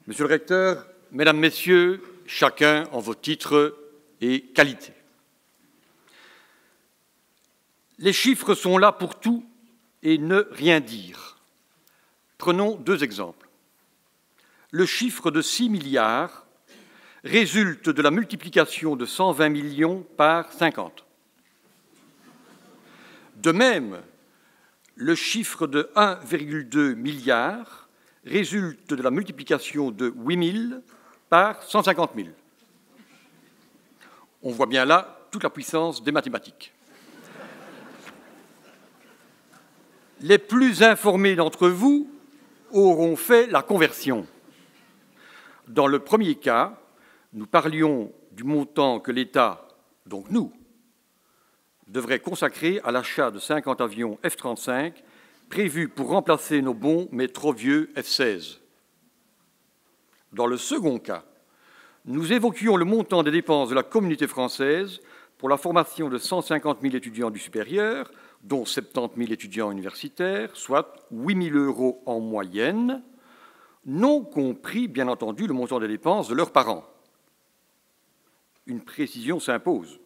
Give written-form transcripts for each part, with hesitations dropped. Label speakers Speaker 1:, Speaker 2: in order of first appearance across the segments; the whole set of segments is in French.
Speaker 1: Monsieur le recteur, mesdames, messieurs, chacun en vos titres et qualités. Les chiffres sont là pour tout et ne rien dire. Prenons deux exemples. Le chiffre de 6 milliards résulte de la multiplication de 120 millions par 50. De même, le chiffre de 1,2 milliard résulte de la multiplication de 8 000 par 150 000. On voit bien là toute la puissance des mathématiques. Les plus informés d'entre vous auront fait la conversion. Dans le premier cas, nous parlions du montant que l'État, donc nous, devrait consacrer à l'achat de 50 avions F-35 prévus pour remplacer nos bons mais trop vieux F-16. Dans le second cas, nous évoquions le montant des dépenses de la communauté française pour la formation de 150 000 étudiants du supérieur, dont 70 000 étudiants universitaires, soit 8 000 € en moyenne, non compris, bien entendu, le montant des dépenses de leurs parents. Une précision s'impose.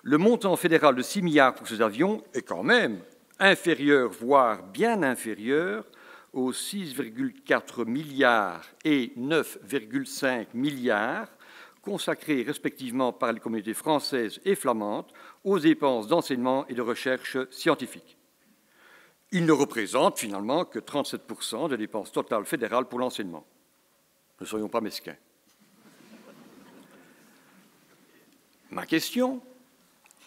Speaker 1: Le montant fédéral de 6 milliards pour ces avions est quand même inférieur, voire bien inférieur, aux 6,4 milliards et 9,5 milliards consacrés respectivement par les communautés françaises et flamandes aux dépenses d'enseignement et de recherche scientifique. Il ne représente finalement que 37% des dépenses totales fédérales pour l'enseignement. Ne soyons pas mesquins. Ma question,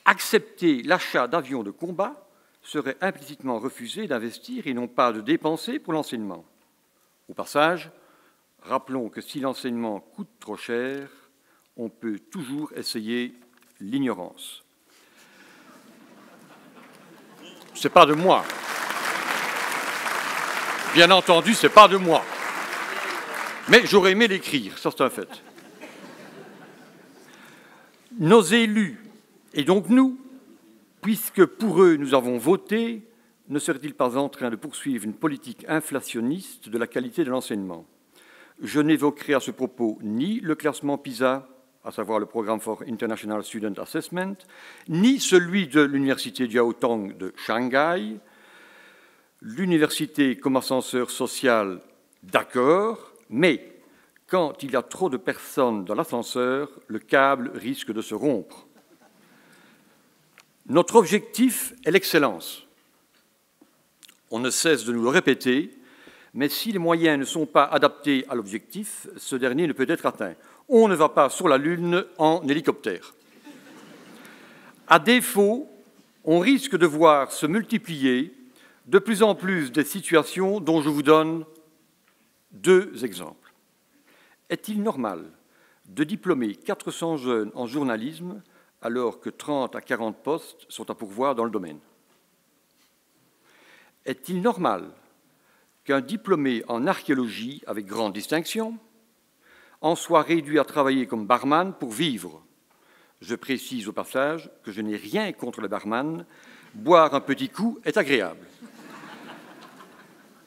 Speaker 1: accepter l'achat d'avions de combat serait implicitement refuser d'investir et non pas de dépenser pour l'enseignement. Au passage, rappelons que si l'enseignement coûte trop cher, on peut toujours essayer l'ignorance. Ce n'est pas de moi. Bien entendu, ce n'est pas de moi. Mais j'aurais aimé l'écrire, ça c'est un fait. Nos élus, et donc nous, puisque pour eux nous avons voté, ne seraient-ils pas en train de poursuivre une politique inflationniste de la qualité de l'enseignement? Je n'évoquerai à ce propos ni le classement PISA, à savoir le Programme for International Student Assessment, ni celui de l'université Jiaotong de Shanghai. L'université comme ascenseur social, d'accord, mais quand il y a trop de personnes dans l'ascenseur, le câble risque de se rompre. Notre objectif est l'excellence. On ne cesse de nous le répéter, mais si les moyens ne sont pas adaptés à l'objectif, ce dernier ne peut être atteint. On ne va pas sur la Lune en hélicoptère. À défaut, on risque de voir se multiplier de plus en plus des situations dont je vous donne deux exemples. Est-il normal de diplômer 400 jeunes en journalisme alors que 30 à 40 postes sont à pourvoir dans le domaine? Est-il normal qu'un diplômé en archéologie avec grande distinction en soit réduit à travailler comme barman pour vivre? Je précise au passage que je n'ai rien contre le barman. Boire un petit coup est agréable.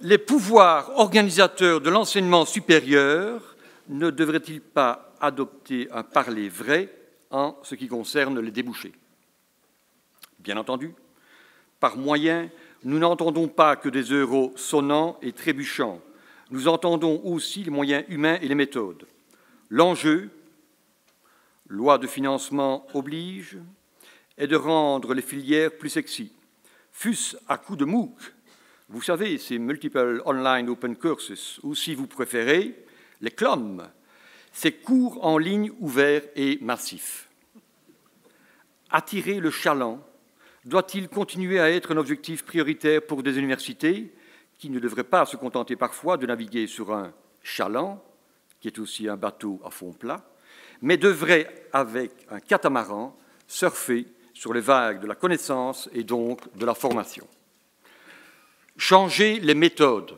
Speaker 1: Les pouvoirs organisateurs de l'enseignement supérieur ne devraient-ils pas adopter un parler vrai en ce qui concerne les débouchés? Bien entendu, par moyens, nous n'entendons pas que des euros sonnants et trébuchants. Nous entendons aussi les moyens humains et les méthodes. L'enjeu, loi de financement oblige, est de rendre les filières plus sexy, fût-ce à coup de MOOC. Vous savez, ces Multiple Online Open Courses, ou si vous préférez, les CLOM, ces cours en ligne ouverts et massifs. Attirer le chaland doit-il continuer à être un objectif prioritaire pour des universités qui ne devraient pas se contenter parfois de naviguer sur un chaland, qui est aussi un bateau à fond plat, mais devraient, avec un catamaran, surfer sur les vagues de la connaissance et donc de la formation? Changer les méthodes,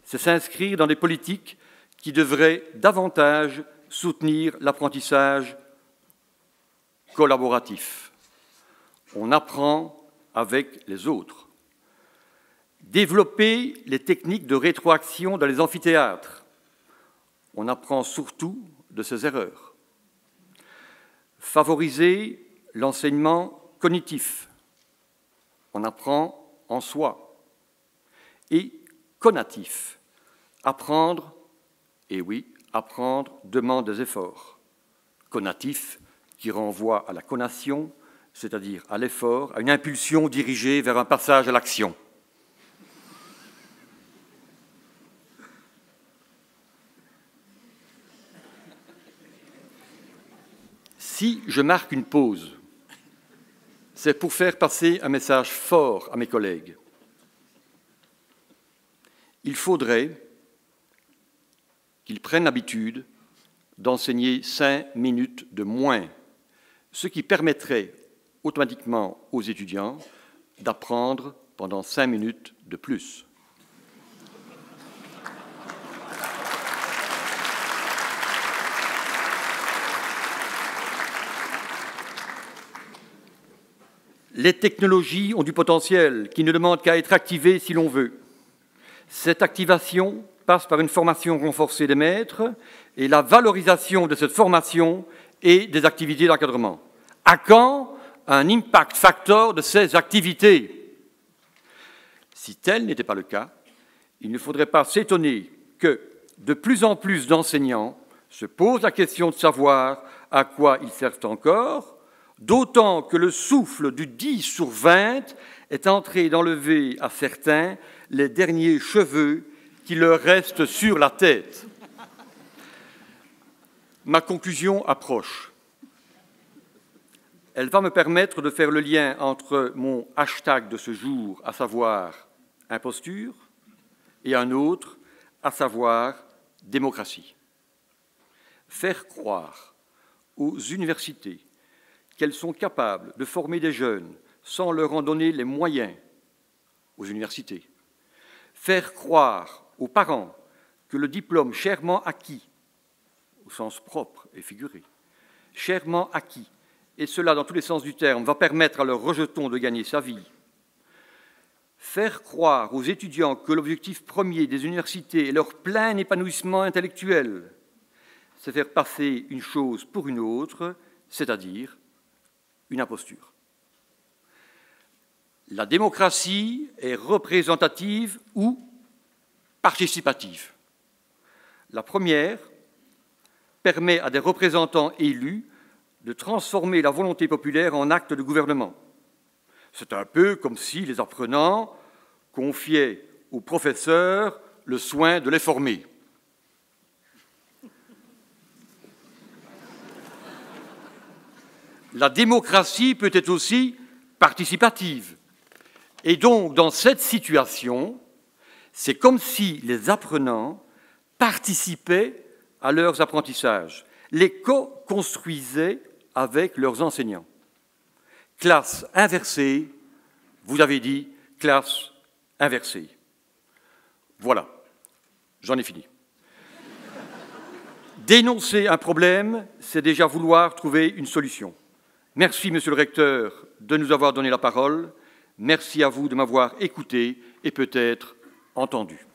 Speaker 1: c'est s'inscrire dans des politiques qui devraient davantage soutenir l'apprentissage collaboratif. On apprend avec les autres. Développer les techniques de rétroaction dans les amphithéâtres. on apprend surtout de ses erreurs. Favoriser l'enseignement cognitif, on apprend en soi. Et conatif, apprendre, et oui, apprendre demande des efforts. Conatif, qui renvoie à la conation, c'est-à-dire à l'effort, à une impulsion dirigée vers un passage à l'action. Si je marque une pause, c'est pour faire passer un message fort à mes collègues. Il faudrait qu'ils prennent l'habitude d'enseigner 5 minutes de moins, ce qui permettrait automatiquement aux étudiants d'apprendre pendant 5 minutes de plus. Les technologies ont du potentiel qui ne demande qu'à être activé si l'on veut. Cette activation passe par une formation renforcée des maîtres et la valorisation de cette formation et des activités d'encadrement. À quand un impact factor de ces activités? Si tel n'était pas le cas, il ne faudrait pas s'étonner que de plus en plus d'enseignants se posent la question de savoir à quoi ils servent encore, d'autant que le souffle du 10 sur 20 est entré d'enlever à certains les derniers cheveux qui leur restent sur la tête. Ma conclusion approche. Elle va me permettre de faire le lien entre mon hashtag de ce jour, à savoir imposture, et un autre, à savoir démocratie. Faire croire aux universités qu'elles sont capables de former des jeunes sans leur en donner les moyens aux universités. Faire croire aux parents que le diplôme chèrement acquis, au sens propre et figuré, chèrement acquis, et cela dans tous les sens du terme, va permettre à leur rejeton de gagner sa vie. Faire croire aux étudiants que l'objectif premier des universités est leur plein épanouissement intellectuel, c'est faire passer une chose pour une autre, c'est-à-dire une imposture. La démocratie est représentative ou participative. La première permet à des représentants élus de transformer la volonté populaire en acte de gouvernement. C'est un peu comme si les apprenants confiaient aux professeurs le soin de les former. La démocratie peut être aussi participative. Et donc, dans cette situation, c'est comme si les apprenants participaient à leurs apprentissages, les co-construisaient avec leurs enseignants. Classe inversée, vous avez dit classe inversée. Voilà, j'en ai fini. Dénoncer un problème, c'est déjà vouloir trouver une solution. Merci, Monsieur le Recteur, de nous avoir donné la parole. Merci à vous de m'avoir écouté et peut-être entendu.